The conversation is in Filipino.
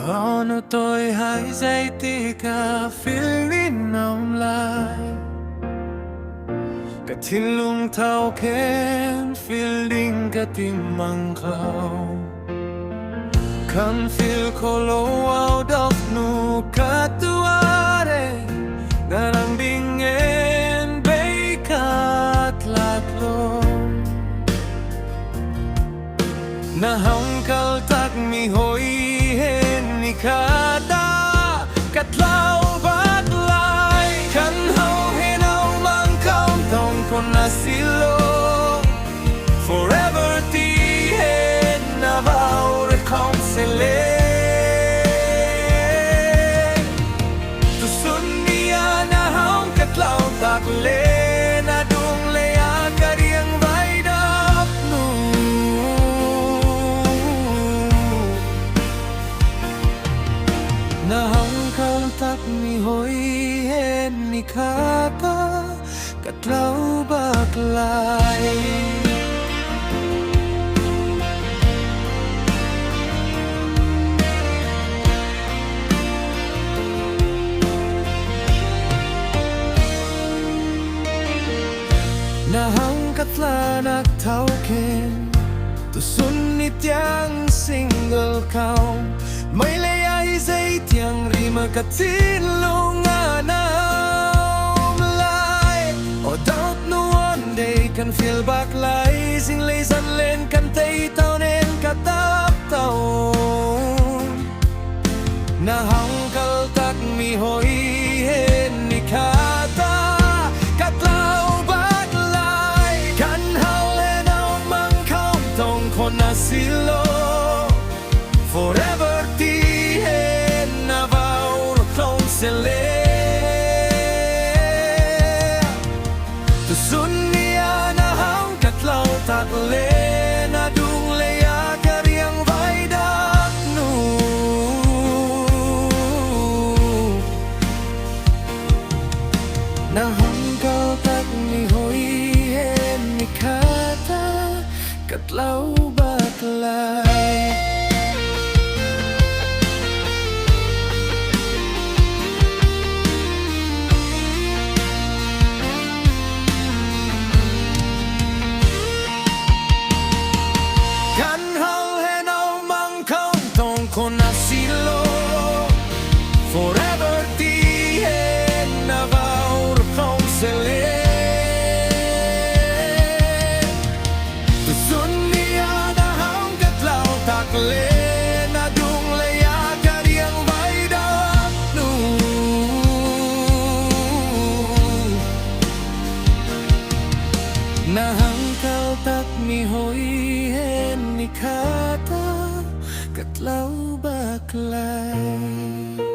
Paano to'y high ka feeling nồng lại Cả thiên lung thao khen feeling cả tim mang khao Kan feel ko lo out of nu katuare Ngarang bingen bay kat latlo Na hong kal tak mi hoi hen ni kada Katlaw bak lai Kan hau hen au mang kaum tong kon na silo Forever ti hen na vau re kaum se le Tu sun niya na hong katlaw tak le Na dung le a kariang vai dap nu Na hong kal tak mi hoi hen ni kata Katlaw bak lai Na hang katla nagtawkin Tu sunit yang single kaum May layay say tiang rima katin lunganam lai O doubt no one day can feel back lai Sing lay san len kan tay tao nen katap taon Na hang kal tak mi hoi hen ni kata Katlaw na silo Forever ti hen na vau không se le Tu sun niya na hang katlaw tak le Na dung le a kariang vai dak nu Na hang kau tak ni hoi hen ni kata Katlaw bak lai Kan hau hen au mang kaum tong kon na silo Forever ti hen na vau không se le le na dung le a kariang vai dap nu Na hang kal tak mi hoi hen ni kata Katlaw bak lai